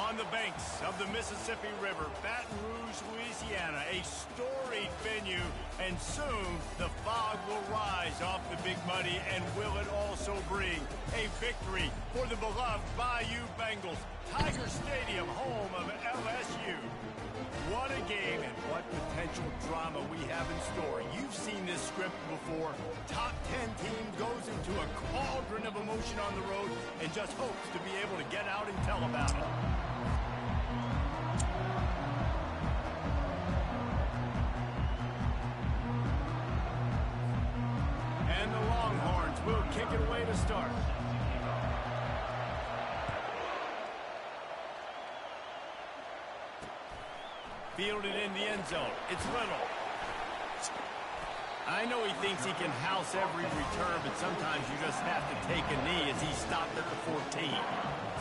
On the banks of the Mississippi River, Baton Rouge, Louisiana, a storied venue, and soon the fog will rise off the Big Muddy, and will it also bring a victory for the beloved Bayou Bengals, Tiger Stadium, home of LSU. What a game and what potential drama we have in store. You've seen this script before. Top 10 team goes into a cauldron of emotion on the road and just hopes to be able to get out and tell about it. And the Longhorns will kick it away to start. Fielded in the end zone. It's Little. I know he thinks he can house every return, but sometimes you just have to take a knee as he stopped at the 14.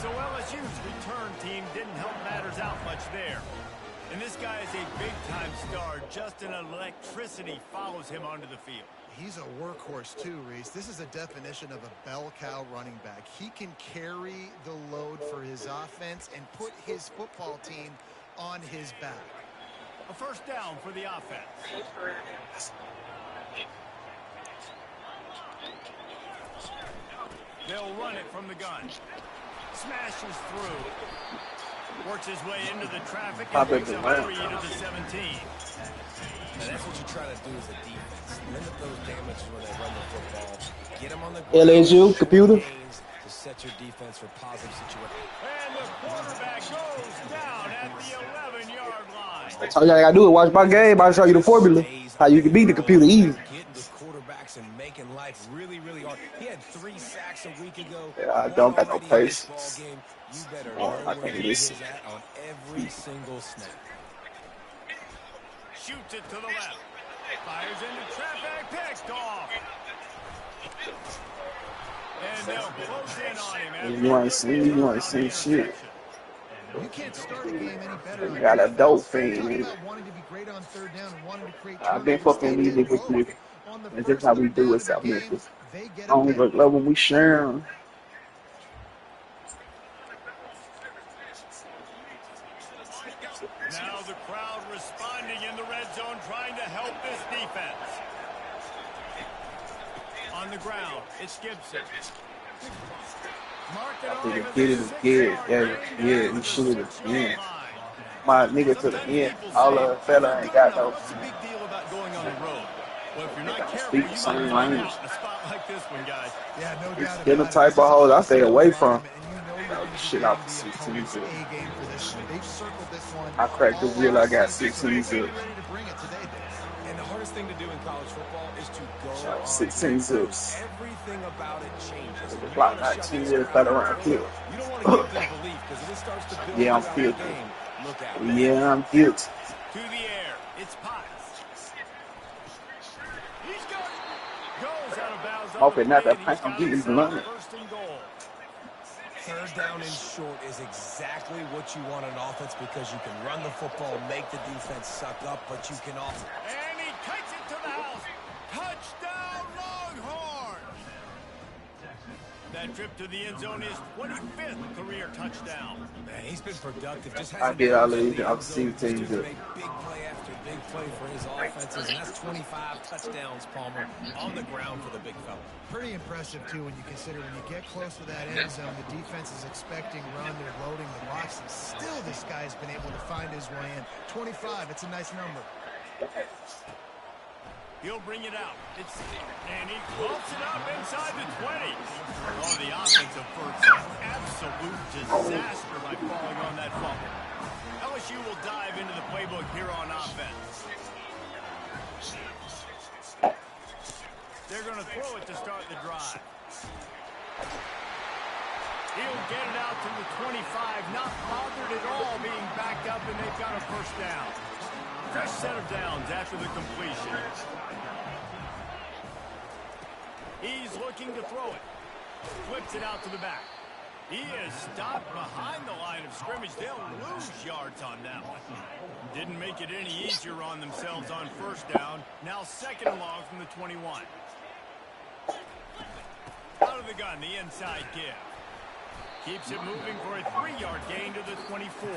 So LSU's return team didn't help matters out much there. And this guy is a big-time star. Just an electricity follows him onto the field. He's a workhorse too, Reese. This is a definition of a bell cow running back. He can carry the load for his offense and put his football team on his back. A first down for the offense. They'll run it from the gun. Smashes through. Works his way into the traffic and picks up 3 to the 17. And that's what you try to do as a defense. Limit those damages when they run the football. Get them on the ground. LSU, computer. To set your defense for positive situations. And the quarterback goes down at the 11-yard line. That's all you gotta do is watch my game. I'll show you the formula. How you can beat the computer easy. Getting the quarterbacks and making life really, really hard. He had 3 sacks a week ago. Yeah, I don't got no pace. You better I learn can't where he is listen. at on every single snap. Shoots it to the left. Fires into traffic. Picked off. And they'll close in on him. You ain't seen shit. You can't start a game any better. You got a dope thing. Wanting to be great on third down and wanting to create I've been fucking these niggas with. That's just how we do it, South Memphis. I don't even love when we share them. Now the crowd responding in the red zone, trying to help this defense. On the ground, it's Gibson. Mark it I think off get it as a again. 6-yard Yeah, gain we shoot it at the again. 6-yard line. My nigga to the end. All of the fella ain't got no. It's a big deal about going on the road. Well, if you're not careful, Speak you might same find language. out in a spot like this one, guys. Yeah, no doubt They're the about type it. of hoes I stay away from. And you know Shit you're out going the to be 16 opponent's zip. A game for this one. They've circled this one. I cracked the wheel, I got 16 zips. Ready to bring it today, Dave. And the hardest thing to do in college football is to go on 16 zips. Everything about it changes. The clock not 10 years better around here. You don't want to give them belief because if it starts to build Yeah, I'm throughout the guilty. game, look out. Yeah, I'm guilty. To the air, it's Potts. He's got it. Goes out of bounds. Hoping not that He's punch got I'm getting himself blunt. first and goal. Third down and short is exactly what you want on offense because you can run the football, make the defense suck up, but you can also... And he takes it to the house. Touchdown, Longhorns! That trip to the end zone is 25th career touchdown. Man, he's been productive. Just I hasn't get been all of able these. to I've seen teams to that. make big play after big play for his offenses, and that's 25 touchdowns, Palmer, on the ground for the big fella. Pretty impressive, too, when you consider when you get close to that end zone, the defense is expecting run, they're loading the box, and still this guy's been able to find his way in. 25, it's a nice number. He'll bring it out. And he clumps it up inside the 20. Oh, the offensive first. Absolute disaster by falling on that fumble. LSU will dive into the playbook here on offense. They're going to throw it to start the drive. He'll get it out to the 25, not bothered at all being backed up, and they've got a first down. Fresh set of downs after the completion. He's looking to throw it. Flips it out to the back. He is stopped behind the line of scrimmage. They'll lose yards on that one. Didn't make it any easier on themselves on first down. Now second and long from the 21. Out of the gun, the inside give. Keeps it moving for a 3-yard gain to the 24.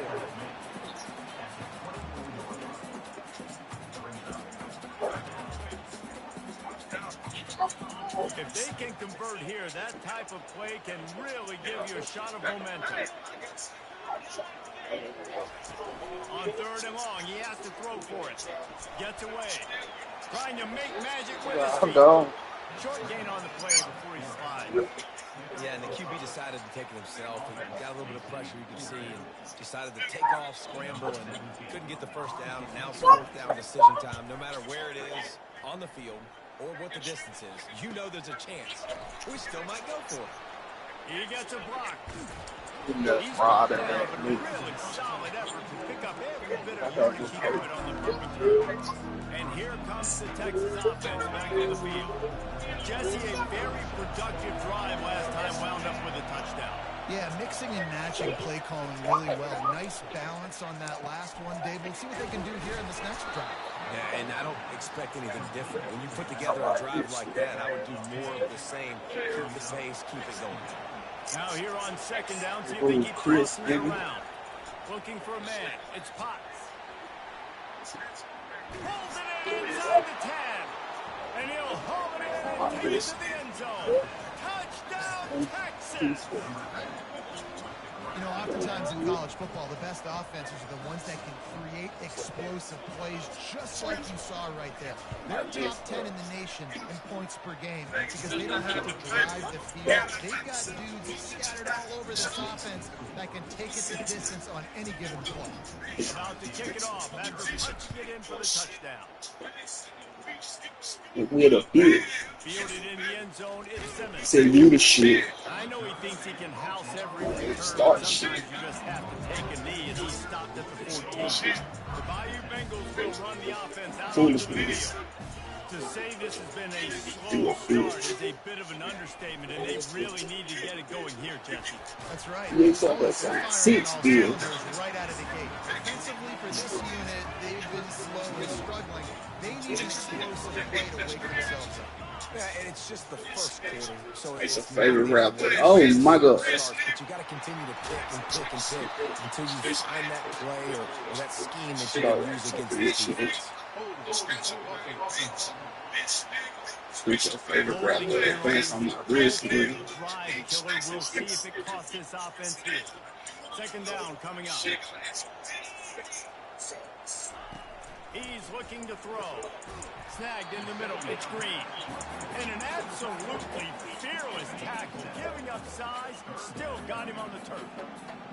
If they can convert here, that type of play can really give you a shot of momentum. On 3rd and long, he has to throw for it. Gets away. Trying to make magic with his feet. Short gain on the play before he slides. Yeah, and the QB decided to take it himself. He got a little bit of pressure, you can see, and decided to take off, scramble, and couldn't get the first down. Now it's 4th down decision time. No matter where it is on the field or what the distance is, you know there's a chance. We still might go for it. He gets a block. He's got a really solid effort to pick up every bit of yardage he could on the punt return. And here comes the Texas offense back on the field. Jesse, a very productive drive last time, wound up with a touchdown. Yeah, mixing and matching play calling really well. Nice balance on that last one, Dave. We'll see what they can do here in this next drive. Yeah, and I don't expect anything different. When you put together a drive like that, I would do more of the same. Keep the pace, keep it going. Now here on 2nd down, see if they keep crossing it around. Looking for a man. It's Potts. Pulls it in inside the 10. And he'll haul it in into the end zone. Touchdown, Texas! You know, oftentimes in college football, the best offenses are the ones that can create explosive plays, just like you saw right there. They're top 10 in the nation in points per game because they don't have to drive the field. They've got dudes scattered all over this offense that can take it the distance on any given play. About to kick it off after punching it in for the touchdown. With a hit. Fielded in the end zone, it's Simmons. Say you the shit. I know he thinks he can house every return. Start Sometimes shit. you just have to take a knee, and he stopped at the 14. The Bayou Bengals will run the offense out onto the field. To say this has been a slow start is a bit of an understatement, and they really need to get it going here, Jesse. That's right. Looks like that's a 6 deal. Right out of the gate. Defensively for this unit, they've been slow and struggling. They need an explosive play to wake themselves up. Yeah, and it's just the first quarter, so It's a favorite rapper. Oh my God. But you got to continue to pick and pick and pick until you find that play or that scheme that you can use against the defense. It's your favorite rapper. Advance on my wrist. Drive killer. We'll see if it costs this offense here. 2nd down coming up. He's looking to throw. Snagged in the middle. It's Green. And an absolutely fearless tackle. Giving up size. Still got him on the turf.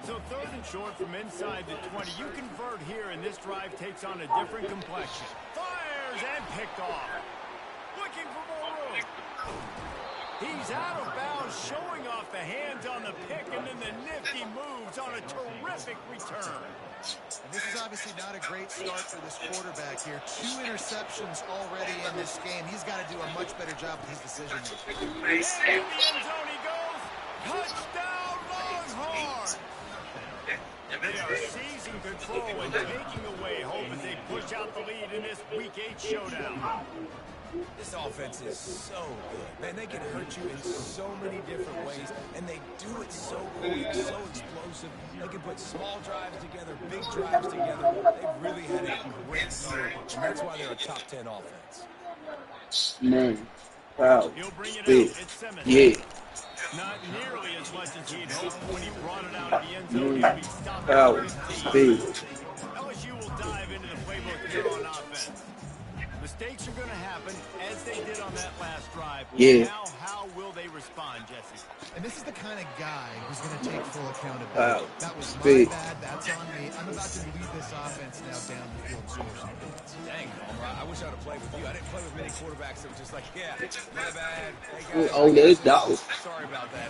So 3rd and short from inside the 20. You convert here, and this drive takes on a different complexion. Fires and picked off. Looking for more room. He's out of bounds, showing off the hands on the pick, and then the nifty moves on a terrific return. And this is obviously not a great start for this quarterback here. 2 interceptions already in this game. He's got to do a much better job with his decision making. And in the end zone he goes. Touchdown, Longhorn! They are seizing control and taking away hope as they push out the lead in this Week 8 showdown. This offense is so good. Man, they can hurt you in so many different ways, and they do it so quick, so explosive. They can put small drives together, big drives together. They've really had a great year, and that's why they're a top 10 offense. Man. Wow. He'll bring it Big. out. It's Simmons. Yeah. Not nearly as much as he'd hoped when he brought it out of the end zone. He'll be stopped Wow. at 15. Big. LSU will dive into the playbook here on offense. Mistakes are going to happen, as they did on that last drive. Yeah. Now, how will they respond, Jesse? And this is the kind of guy who's going to take full accountability. Wow. That was my Big. bad. That's on me. I'm about to lead this offense now down the field. Dang, Homer, I wish I would have played with you. I didn't play with many quarterbacks that were just like, yeah, my bad. Hey, guys, Oh, there's dog. sorry about that.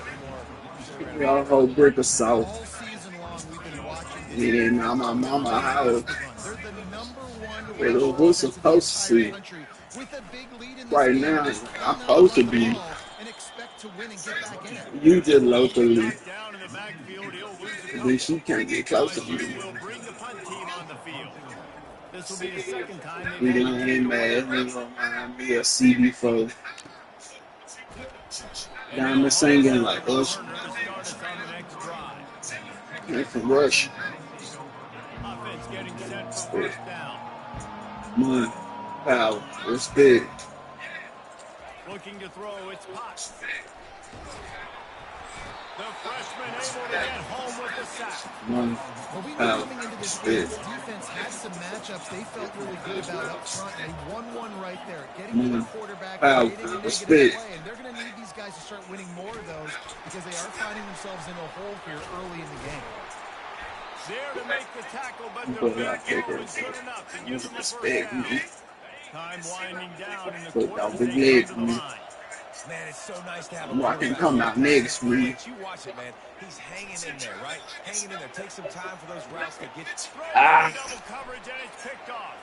Y'all whole brick of salt. All season long, we've been watching this. Yeah, now my mama house. They're the number one Well, we're supposed to see. with a big lead in Right now, I'm supposed to be. and expect to win and get back in it. You just locally. Back down in the backfield, he'll lose a At least you can't get close to me. will bring the punt team on the field. This will be the second time We they've done ain't mad. It remind me of CB4. Diamond singing like us. to start us on the next drive. It's a rush. Offense getting set for first down. Come on. Power. Respect. Looking to throw, it's Potts. The freshman able to get home with the sack. Well, we knew coming into this game, this defense had some matchups they felt really good about up front. They won one right there, getting to the quarterback, creating a negative play, and they're going to need these guys to start winning more of those because they are finding themselves in a hole here early in the game. There to make the tackle, but the big throw is good enough to give them a first down. Time winding down, and the quarterback to the line. Man, it's so nice to have I can come out next week. You watch it, man. He's hanging in there, right? Hanging in there. Take some time for those routes to get double coverage, and it's picked off.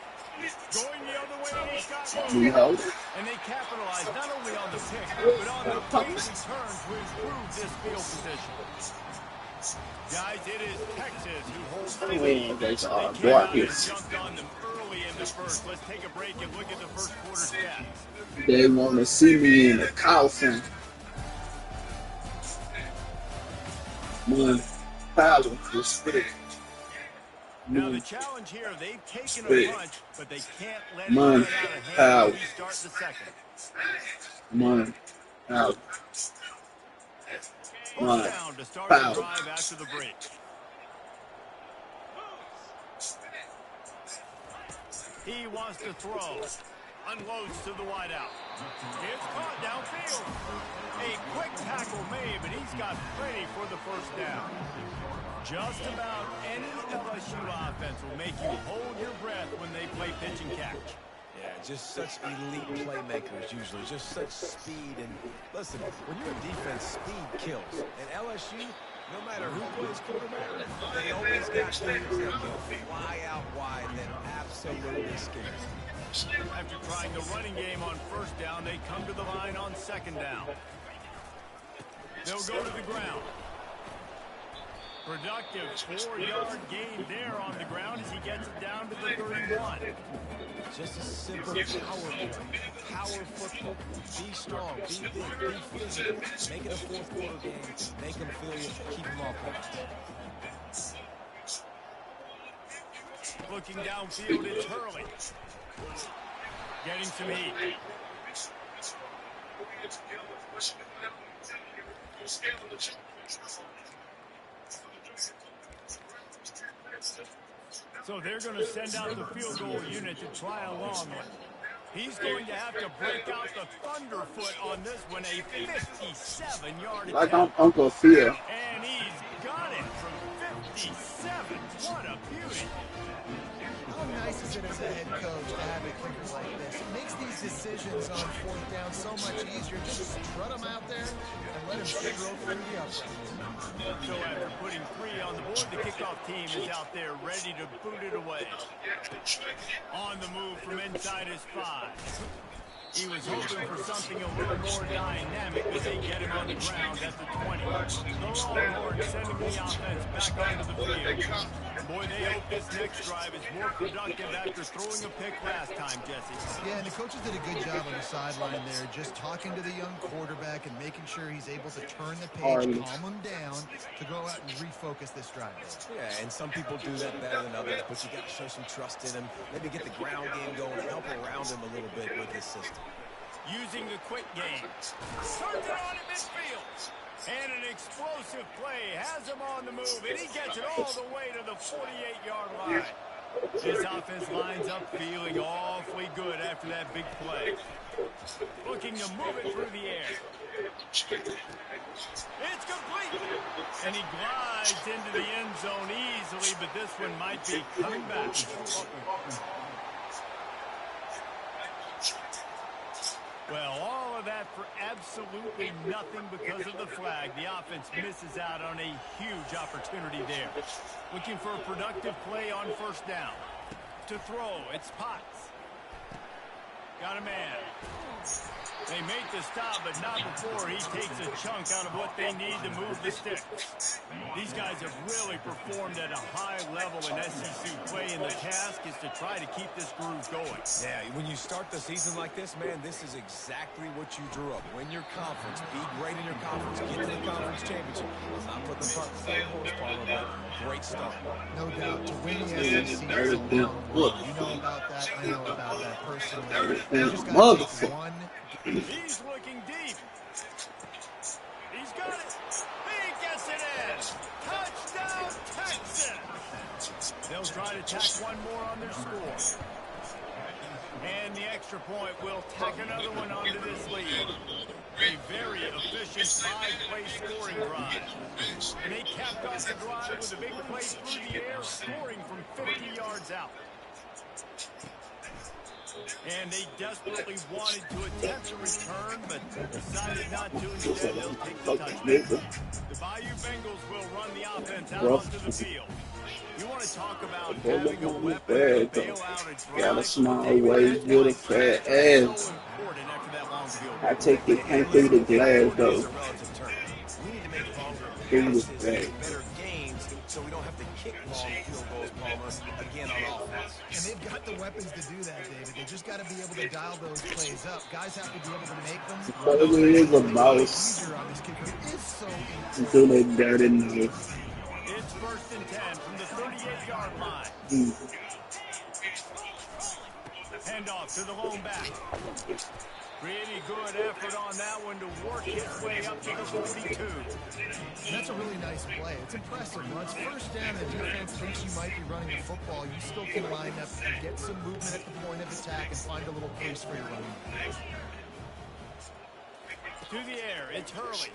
Going the other way, and he's got room. And they capitalize not only on the pick, but on the quick return to improve this field position. Guys, it is Texas who holds the lead. They came out and jumped on them early in the first. Let's take a break and look at the first quarter stats. They want to see me in the coffin. One power, respect. Now the challenge here, they've taken a punch, but they can't let it get out of hand. We start the second. One power. First down to start the drive after the break. He wants to throw. Unloads to the wideout. It's caught downfield. A quick tackle made, but he's got plenty for the first down. Just about any LSU offense will make you hold your breath when they play pitch and catch. Yeah, just such elite playmakers usually, just such speed. And listen, when you're in defense, speed kills. And LSU, no matter who plays quarterback, they always got things that go fly out wide that absolutely scare. After trying the running game on first down, they come to the line on second down. They'll go to the ground. Productive 4-yard gain there on the ground as he gets it down to the 31. Just a simple power football. Be strong, be big, be physical. Make it a fourth quarter game. Make them feel you, keep them all points. Looking downfield, it's Hurley. Getting some heat. So they're going to send out the field goal unit to try a long one. He's going to have to break out the thunderfoot on this one, a 57-yard attempt. Like I'm Uncle Phil. And he's got it from 57. What a beauty. How nice is it as a head coach to have a kicker like this? It makes these decisions on fourth down so much easier. Just strut him out there and let him throw through the upright. So after putting 3 on the board, the kickoff team is out there ready to boot it away. On the move from inside his 5. He was hoping for something a little more dynamic as they get him on the ground at the 20. The Longhorns sending the offense back onto the field. Boy, they hope this next drive is more productive after throwing a pick last time, Jesse. Yeah, and the coaches did a good job on the sideline there, just talking to the young quarterback and making sure he's able to turn the page, calm him down to go out and refocus this drive. Yeah, and some people do that better than others, but you got to show some trust in him. Maybe get the ground game going and help around him a little bit with this system. Using the quick game. Turns it on in midfield. And an explosive play has him on the move, and he gets it all the way to the 48-yard line. This offense lines up feeling awfully good after that big play. Looking to move it through the air. It's complete. And he glides into the end zone easily, but this one might be coming back. Well, all of that for absolutely nothing because of the flag. The offense misses out on a huge opportunity there. Looking for a productive play on first down. To throw, it's Potts. Got a man. They make the stop, but not before he takes a chunk out of what they need to move the sticks. These guys have really performed at a high level in SEC play, and and the task is to try to keep this groove going. Yeah, when you start the season like this, man, this is exactly what you drew up. Win your conference, be great in your conference, get to the conference championship. I'm not putting the cart before the horse, Palmer, but great start. No doubt. To win the SEC is a long run. You know about that. I know about that personally. You just got to take one. He's looking deep. He's got it. He gets it in. Touchdown, Texas. They'll try to tack one more on their score. And the extra point will tack another one onto this lead. A very efficient 5-play scoring drive. And they capped off the drive with a big play through the air, scoring from 50 yards out. And they desperately wanted to attempt a return, but decided not to. Instead, they'll take the touchdown. The Bayou Bengals will run the offense out onto the field. You want to talk about having a weapon to bail out a drive? Got a small waist with a fat ass. I take it, can't through the glass though. We need to make longer Through the passes, glass. better games, so we don't have to kick long field goals, Palmer, again on offense. And they've got the weapons to do that, David. They just got to be able to dial those plays up. Guys have to be able to make them. It is a mouse. Easier on this kicker. It is so easy. Do that dirty nose. It's 1st and 10 from the 38-yard line. Handoff to the lone back. Pretty good effort on that one to work his way up to the 42. And that's a really nice play. It's impressive. When it's first down, the defense thinks you might be running the football. You still can line up and get some movement at the point of attack and find a little pace for your running back. To the air, it's Hurley.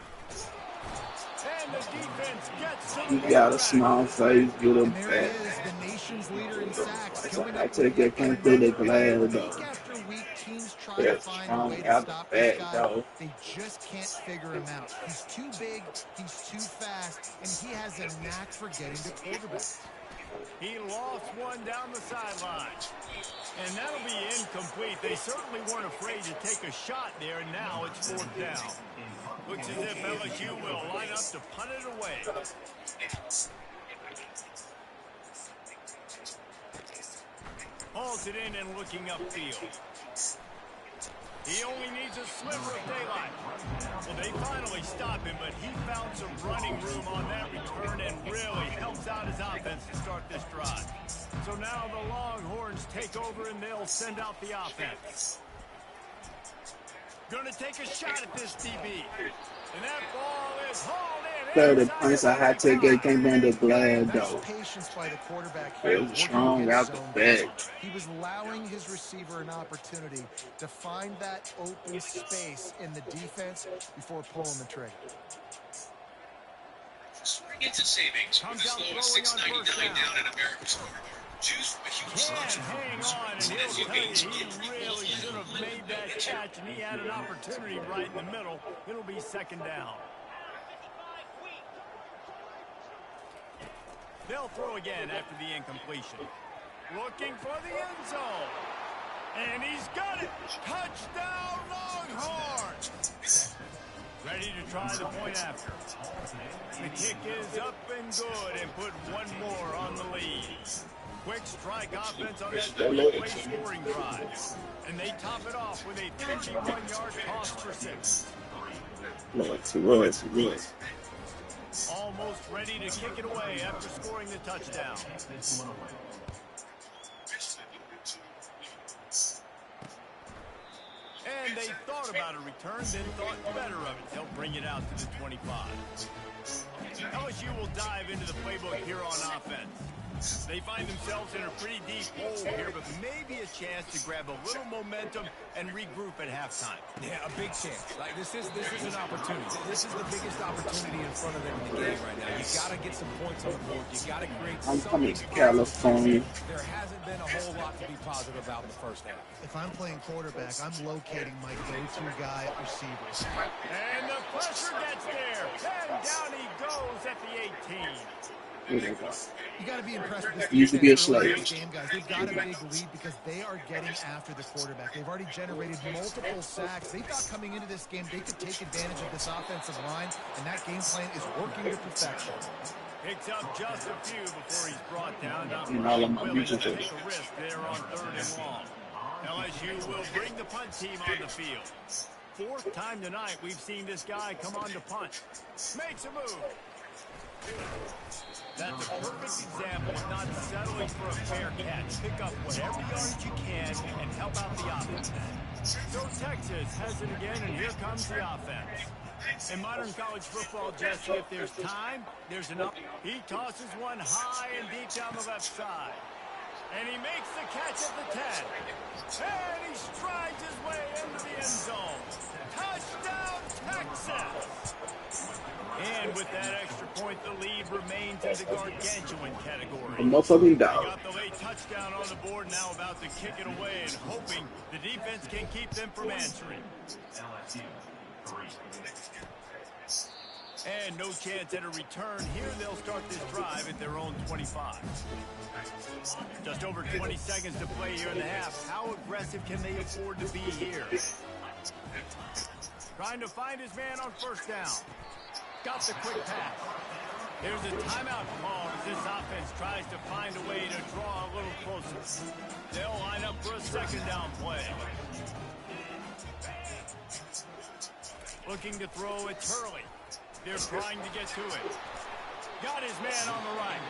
And the defense gets some. You got a small face with a And there it fat. is, the nation's leader in sacks. So Coming I up take it, can't through the glass week though. after week, teams try to That's find a strong way to out the stop this back, guy. though. They just can't figure him out. He's too big, he's too fast, and he has a knack for getting to quarterbacks. He lost one down the sideline. And that'll be incomplete. They certainly weren't afraid to take a shot there, and now it's 4th down. Looks as if LSU will line up to punt it away. Hauls it in and looking upfield. He only needs a sliver of daylight. Well, they finally stop him, but he found some running room on that return and really helps out his offense to start this drive. So now the Longhorns take over and they'll send out the offense. Gonna take a shot at this DB. And that ball is hauled in. 30 points, I had to take it, can't bend the glass Nice though. patience by the quarterback It here. was working strong against out the zone back. coverage. He was allowing his receiver an opportunity to find that open space in the defense before pulling the trigger. Spring into savings with as low as $6.99 down at American Store. Choose from a huge selection of Hang products on, and and he'll tell you SUVs. he really should have made that catch, and he had an opportunity right in the middle. It'll be 2nd down. They'll throw again after the incompletion. Looking for the end zone. And he's got it. Touchdown, Longhorns. Ready to try the point after. The kick is up and good and put one more on the lead. Quick strike offense on that three-play scoring drive. And they top it off with a 51-yard toss for 6. Royce. Almost ready to kick it away after scoring the touchdown. And they thought about a return, then thought better of it. They'll bring it out to the 25. LSU will dive into the playbook here on offense. They find themselves in a pretty deep hole here, but maybe a chance to grab a little momentum and regroup at halftime. Yeah, a big chance. Like this is an opportunity. This is the biggest opportunity in front of them in the game right now. You got to get some points on the board. You got to create I'm something. coming to California. There hasn't been a whole lot to be positive about in the first half. If I'm playing quarterback, I'm locating my go-to guy at receivers. And the pressure gets there. And down he goes at the 18. Here they go. You got to be impressed with this Used to be a defense early in slave. this game, guys. They've got a big lead because they are getting after the quarterback. They've already generated multiple sacks. They thought coming into this game they could take advantage of this offensive line, and that game plan is working to perfection. Picks up just a few before he's brought down. Not all of my willing to musicals. take a risk there on 3rd and long. LSU will bring the punt team on the field. 4th time tonight we've seen this guy come on to punt. Makes a move. That's a perfect example of not settling for a fair catch. Pick up whatever yardage you can and help out the offense. So Texas has it again, and here comes the offense. In modern college football, Jesse, if there's time, there's enough. He tosses one high and deep down the left side. And he makes the catch at the 10. And he strides his way into the end zone. Touchdown, Texas! And with that extra point, the lead remains in the gargantuan category. A motherfucking They dog. got the late touchdown on the board, now about to kick it away and hoping the defense can keep them from answering. And no chance at a return here. They'll start this drive at their own 25. Just over 20 seconds to play here in the half. How aggressive can they afford to be here? Trying to find his man on 1st down. Got the quick pass. There's a timeout call as this offense tries to find a way to draw a little closer. They'll line up for a 2nd down play. Looking to throw, it's Hurley. They're trying to get to it. Got his man on the right.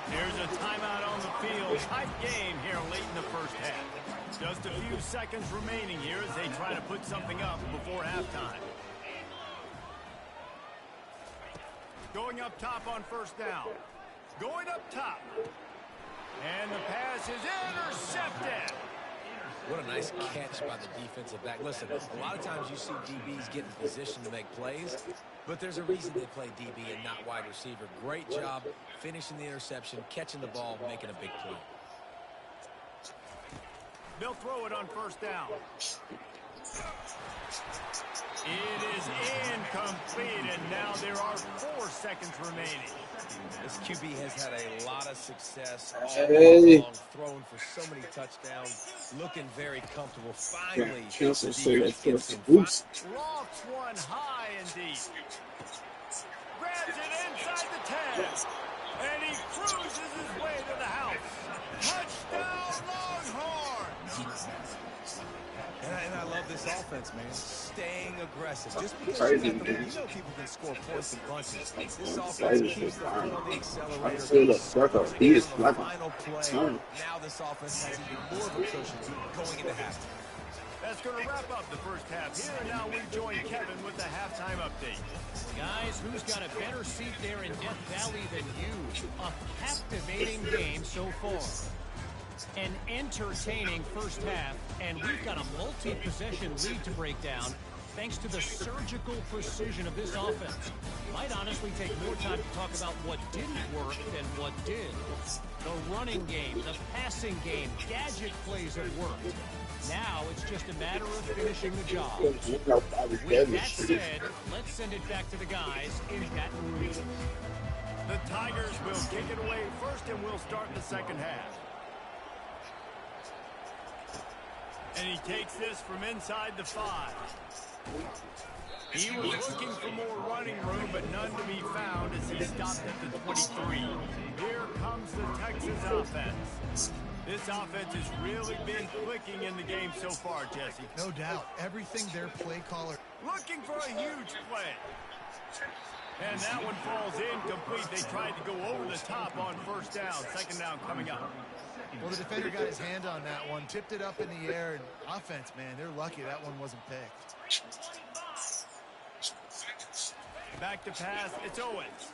There's a timeout on the field. Tight game here late in the 1st half. Just a few seconds remaining here as they try to put something up before halftime. Going up top on 1st down. Going up top. And the pass is intercepted. What a nice catch by the defensive back. Listen, a lot of times you see DBs get in position to make plays, but there's a reason they play DB and not wide receiver. Great job finishing the interception, catching the ball, making a big play. They'll throw it on 1st down. It is incomplete, and now there are 4 seconds remaining. This QB has had a lot of success all Hey. along, throwing for so many touchdowns, looking very comfortable. Finally, Chelsea the say defense that's gets the in boost. Lofts one high and deep. Grabs it inside the 10. And he cruises his way to the house. Touchdown, Longhorns! And I love this offense, man. Staying aggressive. Just because Crazy, you got the man. lead, you know people can score points and bunches. This offense Crazy keeps the shit. foot on the I accelerator. feel the circle. He is On the like final play. ton. Now this offense has even more of a cushion going into half. That's going to wrap up the 1st half here. And now we join Kevin with the halftime update. Guys, who's got a better seat there in Death Valley than you? A captivating game so far. An entertaining 1st half, and we've got a multi-possession lead to break down thanks to the surgical precision of this offense. Might honestly take more time to talk about what didn't work than what did. The running game, the passing game, gadget plays have worked. Now it's just a matter of finishing the job. With that said, let's send it back to the guys in Baton Rouge. The Tigers will kick it away first, and we'll start the 2nd half. And he takes this from inside the 5. He was looking for more running room, but none to be found as he stopped at the 23. Here comes the Texas offense. This offense has really been clicking in the game so far, Jesse. No doubt. Everything their play caller. Looking for a huge play. And that one falls incomplete. They tried to go over the top on 1st down. 2nd down coming up. Well, the defender got his hand on that one, tipped it up in the air, and offense, man, they're lucky that one wasn't picked. Back to pass, it's Owens.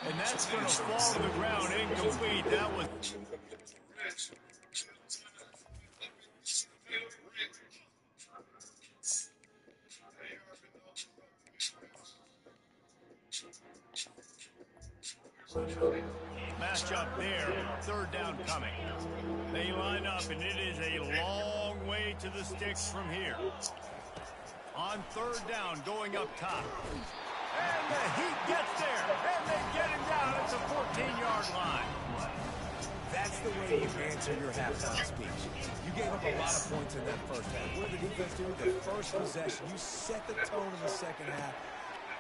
And that's going to fall to the ground, incomplete. That was... Matchup there, 3rd down coming. They line up, and it is a long way to the sticks from here. On 3rd down, going up top. And the Heat gets there, and they get him down at the 14-yard line. That's the way you answer your halftime speech. You gave up a lot of points in that 1st half. What did the defense do? The first possession, you set the tone in the 2nd half.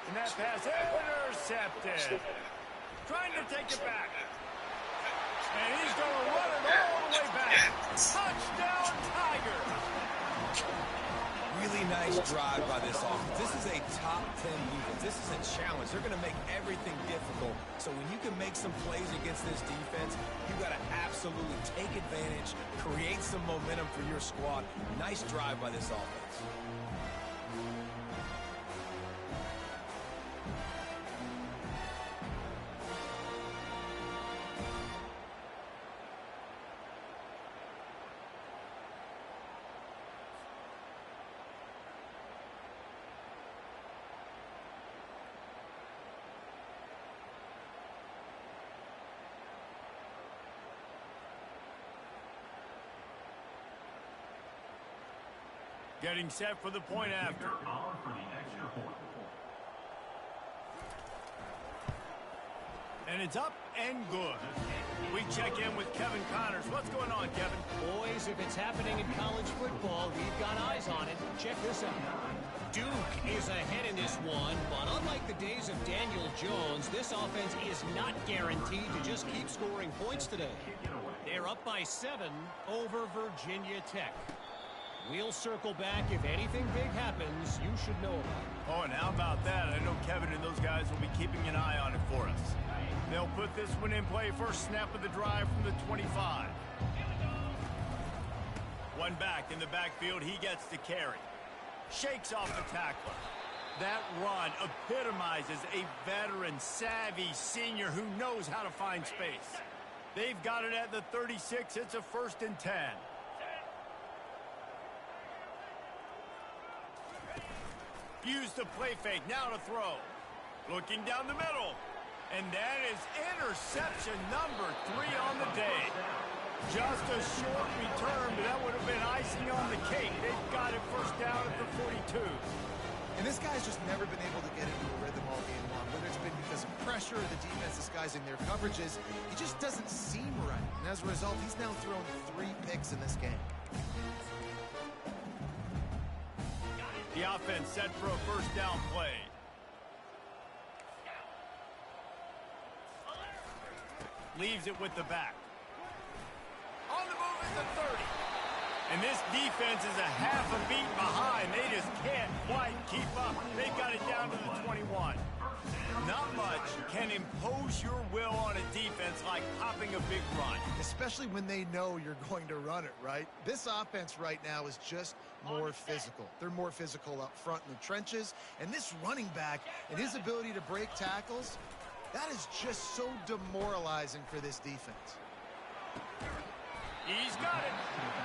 And that pass intercepted. Trying to take it back. And he's going to run it all the way back. Touchdown, Tigers. Really nice drive by this offense. This is a top 10 defense. This is a challenge. They're going to make everything difficult. So when you can make some plays against this defense, you got to absolutely take advantage, create some momentum for your squad. Nice drive by this offense. Getting set for the point after. And it's up and good. We check in with Kevin Connors. What's going on, Kevin? Boys, if it's happening in college football, we've got eyes on it. Check this out. Duke is ahead in this one, but unlike the days of Daniel Jones, this offense is not guaranteed to just keep scoring points today. They're up by 7 over Virginia Tech. We'll circle back. If anything big happens, you should know about it. Oh, and how about that? I know Kevin and those guys will be keeping an eye on it for us. They'll put this one in play. First snap of the drive from the 25. One back in the backfield. He gets the carry. Shakes off the tackler. That run epitomizes a veteran, savvy senior who knows how to find space. They've got it at the 36. It's a 1st and 10. Use the play fake, now to throw. Looking down the middle. And that is interception number 3 on the day. Just a short return, but that would have been icing on the cake. They've got it first down at the 42. And this guy's just never been able to get into a rhythm all game long. Whether it's been because of pressure or the defense disguising their coverages, he just doesn't seem right. And as a result, he's now thrown 3 picks in this game. The offense set for a first down play. Leaves it with the back. On the move is the 30. And this defense is a half a beat behind. They just can't quite keep up. They've got it down to the 21. Not much can impose your will on a defense like popping a big run. Especially when they know you're going to run it, right? This offense right now is just more physical. They're more physical up front in the trenches. And this running back and his ability to break tackles, that is just so demoralizing for this defense. He's got it.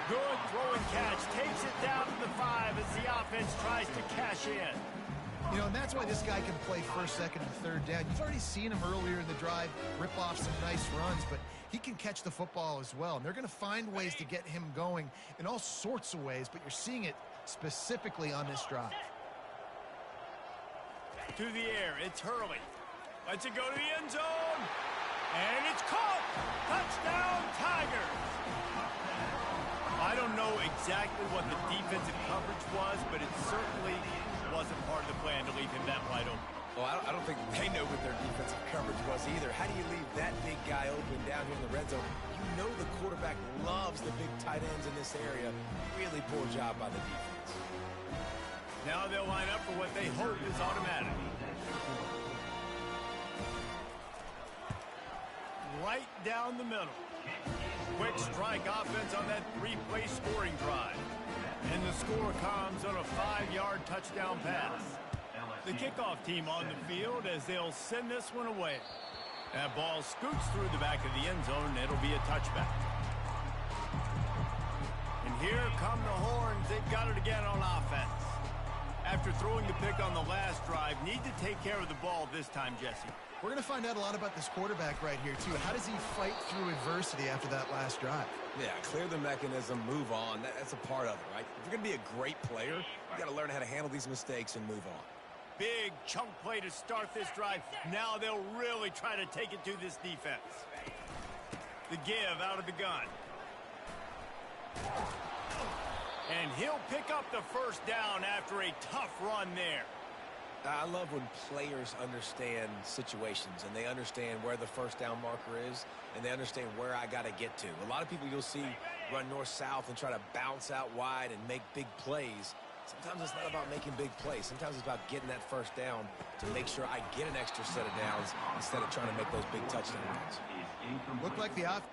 Good throw and catch. Takes it down to the 5 as the offense tries to cash in. You know, and that's why this guy can play 1st, 2nd, and 3rd down. You've already seen him earlier in the drive rip off some nice runs, but he can catch the football as well. And they're going to find ways to get him going in all sorts of ways, but you're seeing it specifically on this drive. To the air, it's Hurley. Lets it go to the end zone. And it's caught. Touchdown, Tigers. I don't know exactly what the defensive coverage was, but it certainly wasn't part of the plan to leave him that wide open. Well, I don't think they know what their defensive coverage was either. How do you leave that big guy open down here in the red zone? You know the quarterback loves the big tight ends in this area. Really poor job by the defense. Now they'll line up for what they hope is automatic. Right down the middle. Quick strike offense on that 3-play scoring drive. And the score comes on a 5-yard touchdown pass. The kickoff team on the field as they'll send this one away. That ball scoots through the back of the end zone, and it'll be a touchback. And here come the horns. They've got it again on offense. After throwing the pick on the last drive, need to take care of the ball this time, Jesse. We're going to find out a lot about this quarterback right here, too. How does he fight through adversity after that last drive? Yeah, clear the mechanism, move on. That's a part of it, right? If you're going to be a great player, you got to learn how to handle these mistakes and move on. Big chunk play to start this drive. Now they'll really try to take it to this defense. The give out of the gun. And he'll pick up the first down after a tough run there. I love when players understand situations and they understand where the first down marker is and they understand where I got to get to. A lot of people you'll see run north-south and try to bounce out wide and make big plays. Sometimes it's not about making big plays. Sometimes it's about getting that first down to make sure I get an extra set of downs instead of trying to make those big touchdown runs. Looked like the offense.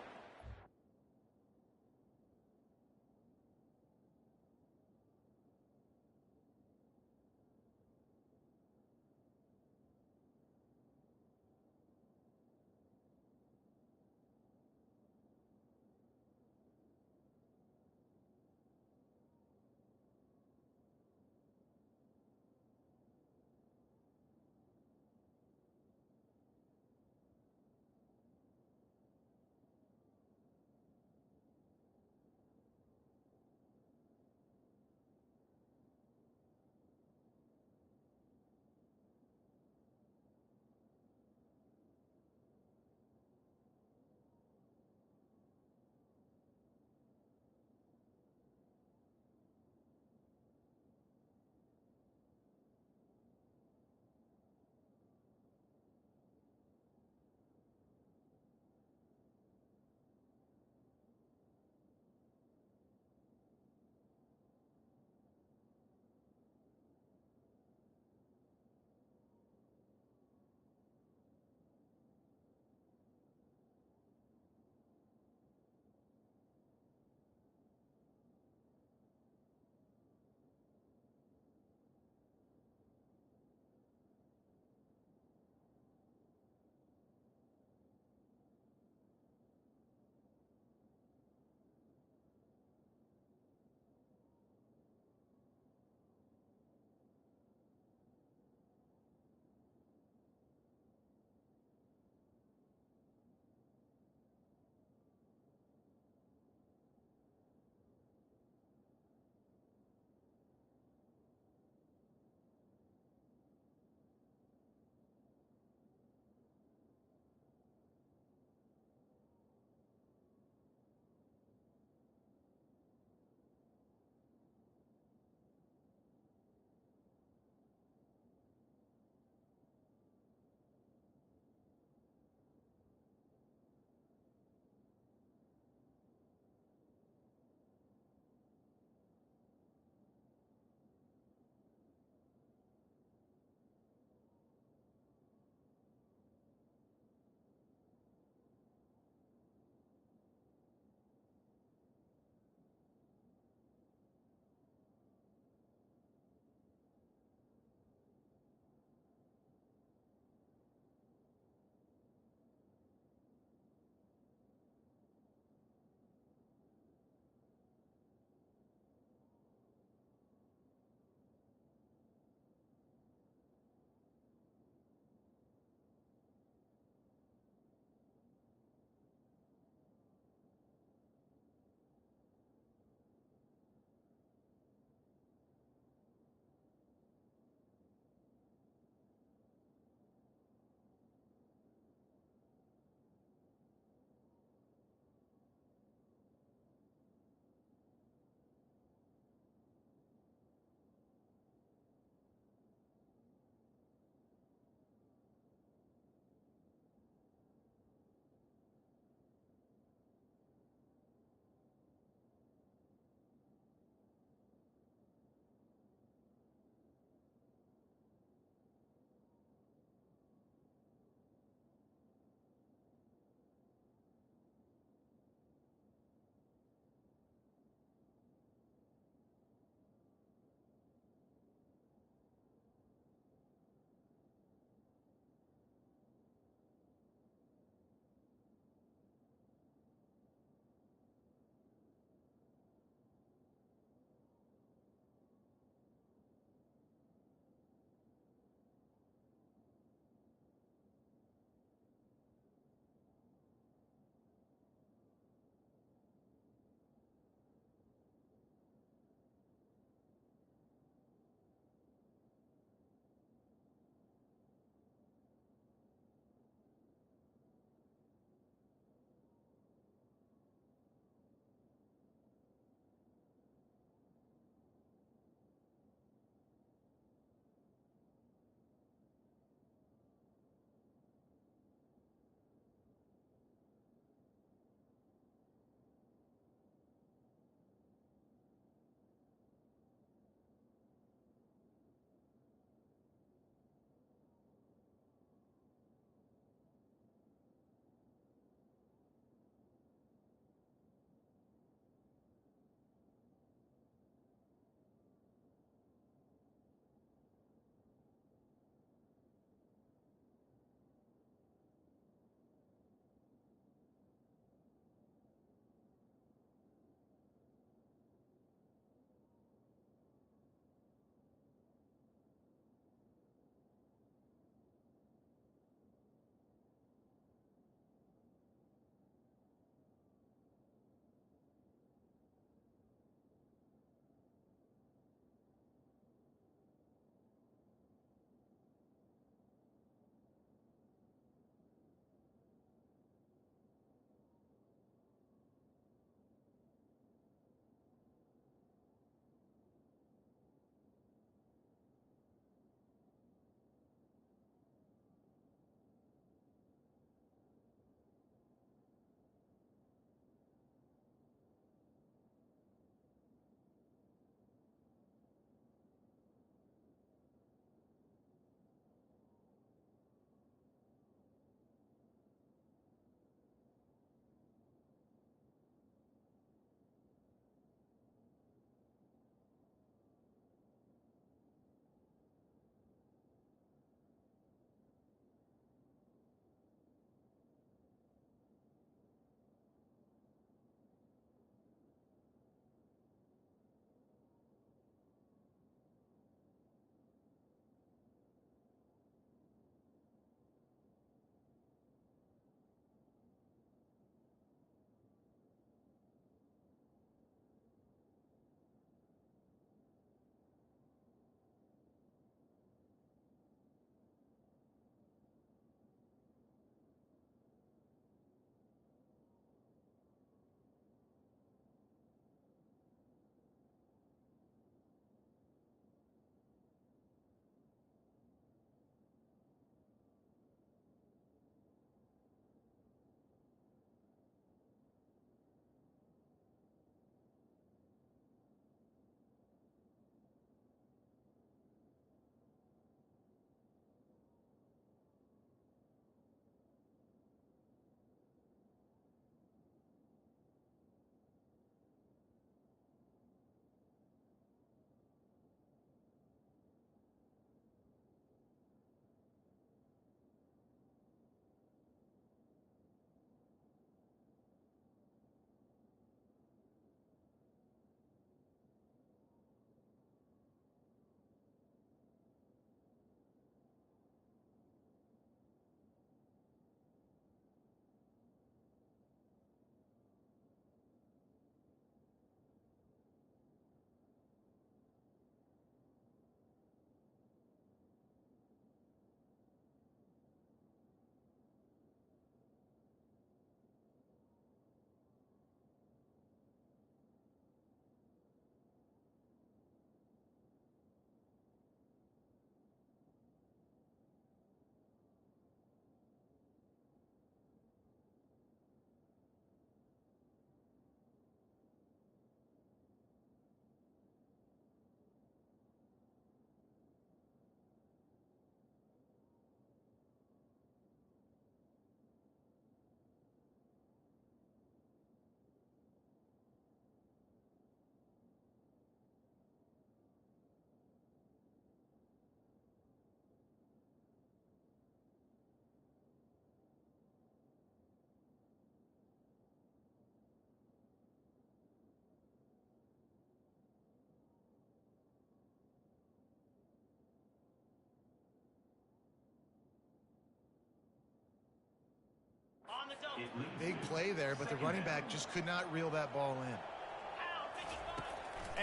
Big play there, but the running back just could not reel that ball in.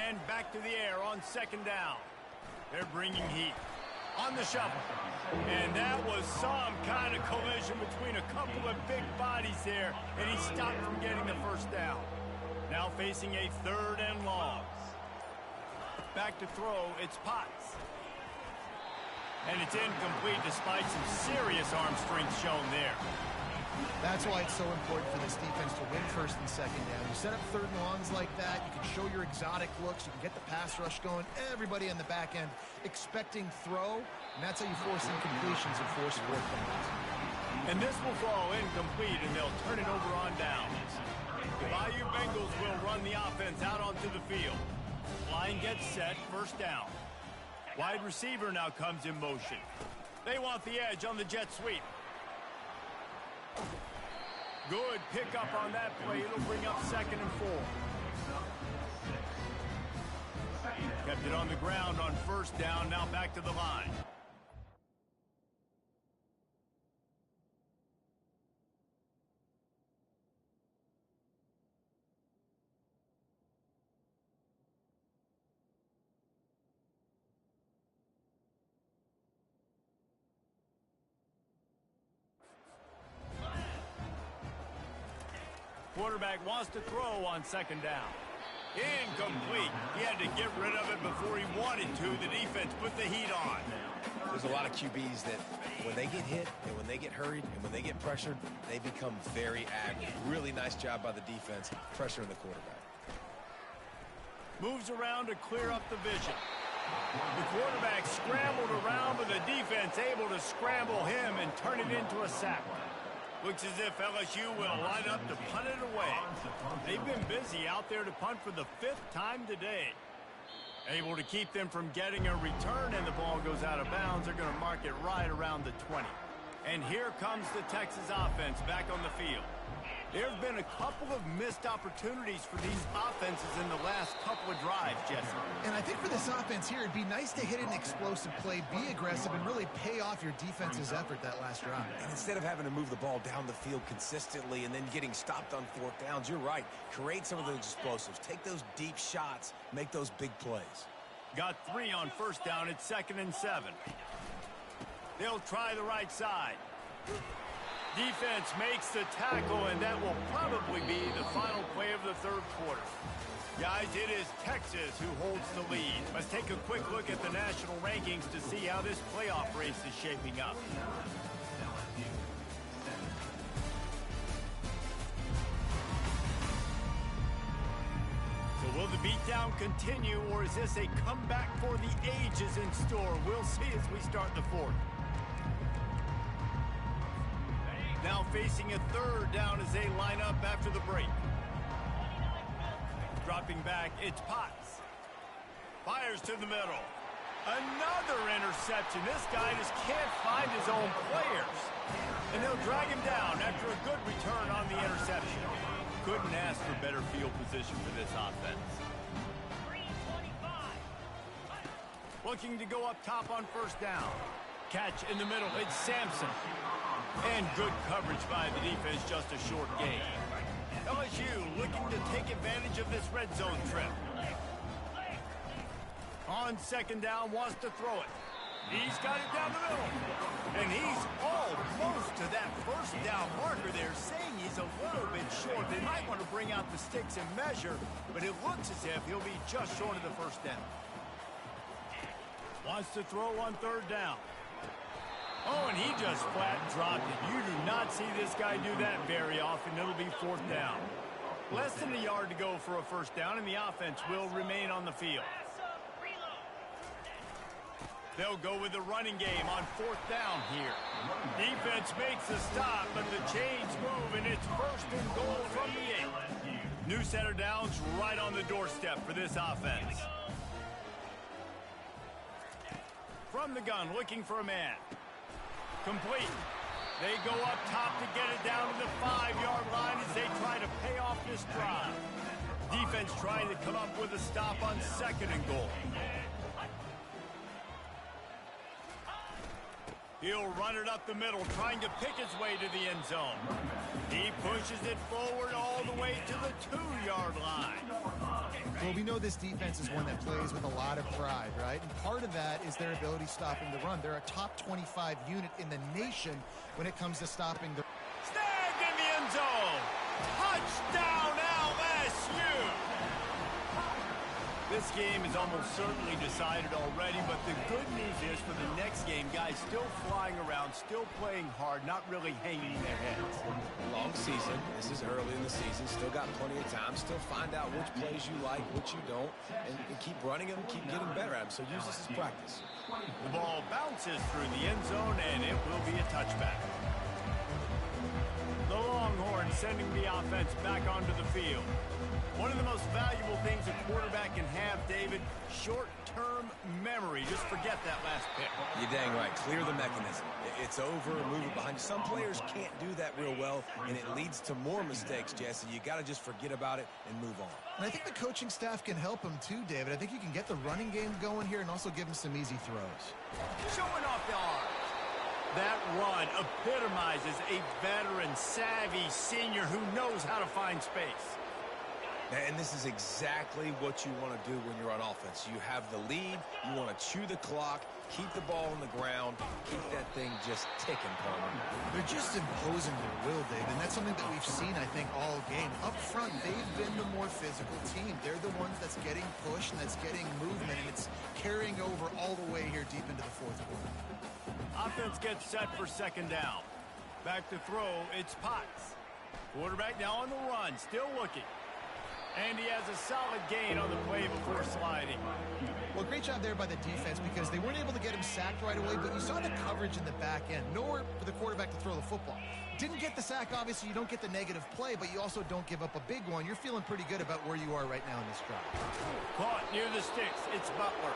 And back to the air on second down. They're bringing heat. On the shuffle. And that was some kind of collision between a couple of big bodies there, and he stopped from getting the first down. Now facing a 3rd and long. Back to throw, it's Potts. And it's incomplete despite some serious arm strength shown there. That's why it's so important for this defense to win 1st and 2nd down. You set up 3rd and longs like that, you can show your exotic looks, you can get the pass rush going, everybody on the back end expecting throw, and that's how you force incompletions and force 4th downs. And this will fall incomplete, and they'll turn it over on downs. The Bayou Bengals will run the offense out onto the field. Line gets set, 1st down. Wide receiver now comes in motion. They want the edge on the jet sweep. Good pickup on that play. It'll bring up 2nd and 4. Kept it on the ground on 1st down. Now back to the line. Quarterback wants to throw on 2nd down. Incomplete. He had to get rid of it before he wanted to. The defense put the heat on. There's a lot of QBs that when they get hit and when they get hurried and when they get pressured, they become very active. Really nice job by the defense pressuring the quarterback. Moves around to clear up the vision. The quarterback scrambled around, but the defense able to scramble him and turn it into a sack. Looks as if LSU will line up to punt it away. They've been busy out there to punt for the 5th time today. Able to keep them from getting a return, and the ball goes out of bounds. They're going to mark it right around the 20. And here comes the Texas offense back on the field. There have been a couple of missed opportunities for these offenses in the last couple of drives, Jesse. And I think for this offense here, it'd be nice to hit an explosive play, be aggressive, and really pay off your defense's effort that last drive. And instead of having to move the ball down the field consistently and then getting stopped on 4th downs, you're right. Create some of those explosives. Take those deep shots. Make those big plays. Got 3 on 1st down. It's 2nd and 7. They'll try the right side. Defense makes the tackle, and that will probably be the final play of the 3rd quarter. Guys, it is Texas who holds the lead. Let's take a quick look at the national rankings to see how this playoff race is shaping up. So will the beatdown continue, or is this a comeback for the ages in store? We'll see as we start the 4th. Now facing a 3rd down as they line up after the break. Dropping back, it's Potts. Fires to the middle. Another interception. This guy just can't find his own players. And they'll drag him down after a good return on the interception. Couldn't ask for better field position for this offense. Looking to go up top on 1st down. Catch in the middle, it's Sampson. And good coverage by the defense, just a short gain. LSU looking to take advantage of this red zone trip. On 2nd down, wants to throw it. He's got it down the middle. And he's almost to that 1st down marker there, saying he's a little bit short. They might want to bring out the sticks and measure, but it looks as if he'll be just short of the 1st down. Wants to throw on 3rd down. Oh, and he just flat dropped it. You do not see this guy do that very often. It'll be 4th down. Less than a yard to go for a 1st down, and the offense will remain on the field. They'll go with the running game on 4th down here. Defense makes a stop, but the chains move, and it's 1st and goal from the 8. New set of downs right on the doorstep for this offense. From the gun, looking for a man. Complete. They go up top to get it down to the 5-yard line as they try to pay off this drive. Defense trying to come up with a stop on 2nd and goal. He'll run it up the middle, trying to pick his way to the end zone. He pushes it forward all the way to the 2-yard line. Well, we know this defense is one that plays with a lot of pride, right? And part of that is their ability stopping the run. They're a top 25 unit in the nation when it comes to stopping the... Snagged in the end zone. Touchdown, LSU. This game is almost certainly decided already, but the good news is for the next game, guys still flying around, still playing hard, not really hanging their heads. Long season. This is early in the season. Still got plenty of time. Still find out which plays you like, which you don't, and keep running them, keep getting better at them. So use this as practice. The ball bounces through the end zone, and it will be a touchback. The Longhorns sending the offense back onto the field. One of the most valuable things a quarterback can have, David, short-term memory. Just forget that last pick. You're dang right. Clear the mechanism. It's over, move it behind you. Some players can't do that real well, and it leads to more mistakes, Jesse. You got to just forget about it and move on. And I think the coaching staff can help him too, David. I think you can get the running game going here and also give him some easy throws. Showing off the arms. That run epitomizes a veteran, savvy senior who knows how to find space. And this is exactly what you want to do when you're on offense. You have the lead, you want to chew the clock, keep the ball on the ground, keep that thing just ticking, Palmer. They're just imposing their will, Dave, and that's something that we've seen, I think, all game. Up front, they've been the more physical team. They're the ones that's getting pushed and that's getting movement, and it's carrying over all the way here deep into the fourth quarter. Offense gets set for second down. Back to throw, it's Potts. Quarterback now on the run, still looking. And he has a solid gain on the play before sliding. Well, great job there by the defense because they weren't able to get him sacked right away, but you saw the coverage in the back end. Nowhere for the quarterback to throw the football. Didn't get the sack, obviously. You don't get the negative play, but you also don't give up a big one. You're feeling pretty good about where you are right now in this drive. Caught near the sticks. It's Butler.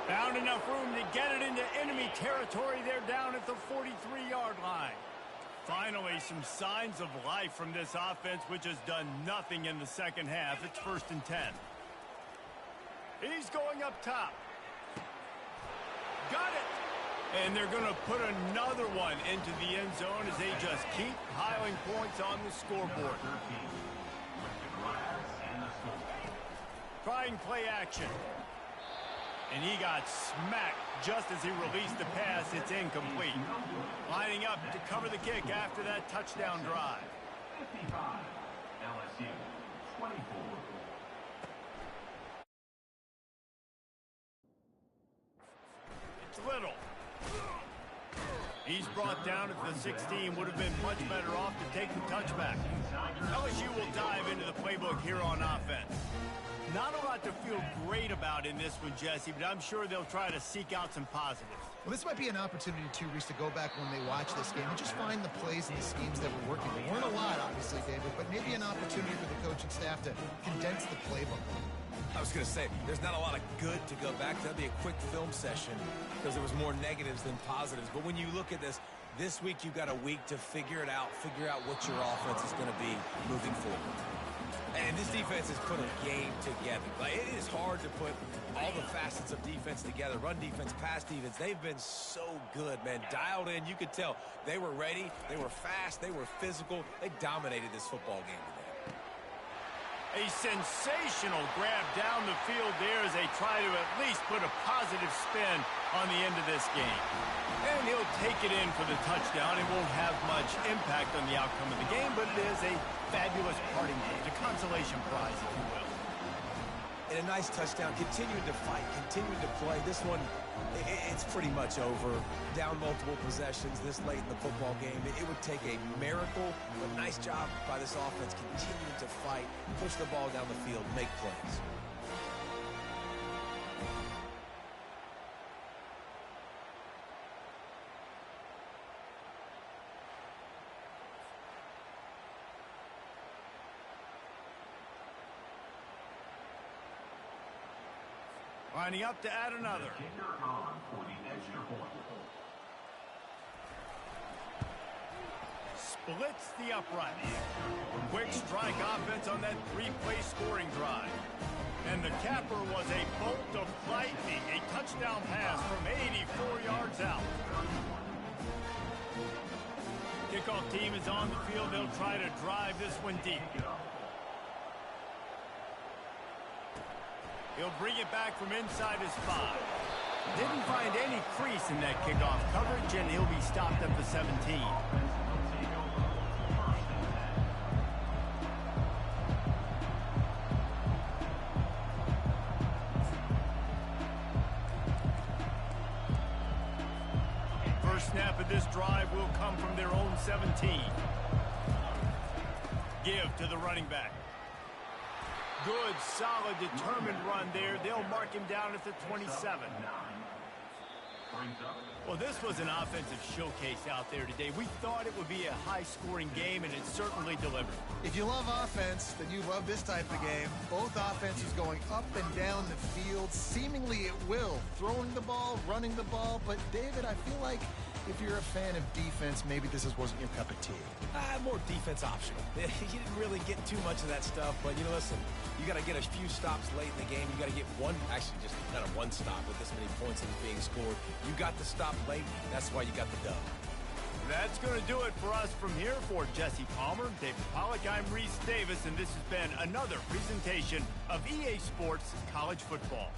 Found enough room to get it into enemy territory. They're down at the 43-yard line. Finally, some signs of life from this offense, which has done nothing in the second half. It's 1st and 10. He's going up top. Got it! And they're going to put another one into the end zone as they just keep piling points on the scoreboard. Trying play action. And he got smacked just as he released the pass. It's incomplete. Lining up to cover the kick after that touchdown drive. 55, LSU, 24. It's Little. He's brought down at the 16. Would have been much better off to take the touchback. LSU will dive into the playbook here on offense. Not a lot to feel great about in this one, Jesse, but I'm sure they'll try to seek out some positives. Well, this might be an opportunity, too, Reese, to go back when they watch this game and just find the plays and the schemes that were working. There weren't a lot, obviously, David, but maybe an opportunity for the coaching staff to condense the playbook. I was going to say, there's not a lot of good to go back to. That'd be a quick film session because there was more negatives than positives. But when you look at this week you've got a week to figure it out, figure out what your offense is going to be moving forward. And this defense has put a game together. Like, it is hard to put all the facets of defense together. Run defense, pass defense. They've been so good, man. Dialed in. You could tell they were ready. They were fast. They were physical. They dominated this football game today. A sensational grab down the field there as they try to at least put a positive spin on the end of this game. And he'll take it in for the touchdown. It won't have much impact on the outcome of the game, but it is a fabulous parting gift, a consolation prize, if you will. And a nice touchdown. Continuing to fight, continuing to play. This one, it's pretty much over. Down multiple possessions this late in the football game. It would take a miracle, but nice job by this offense continuing to fight, push the ball down the field, make plays. Lining up to add another. Splits the upright. Quick strike offense on that three-play scoring drive. And the capper was a bolt of lightning, a touchdown pass from 84 yards out. Kickoff team is on the field. They'll try to drive this one deep. He'll bring it back from inside his 5. Didn't find any crease in that kickoff coverage, and he'll be stopped at the 17. First snap of this drive will come from their own 17. Give to the running back. Good, solid, determined run there. They'll mark him down at the 27. Well, this was an offensive showcase out there today. We thought it would be a high-scoring game, and it certainly delivered. If you love offense, then you love this type of game. Both offenses going up and down the field, seemingly at will. Throwing the ball, running the ball. But, David, I feel like if you're a fan of defense, maybe this wasn't your cup of tea. More defense optional. You didn't really get too much of that stuff, but, you know, listen, you got to get a few stops late in the game. You got to get one, actually just not a one stop with this many points that was being scored. You got the stop late. That's why you got the dub. That's going to do it for us from here. For Jesse Palmer, David Pollack, I'm Reese Davis, and this has been another presentation of EA Sports College Football.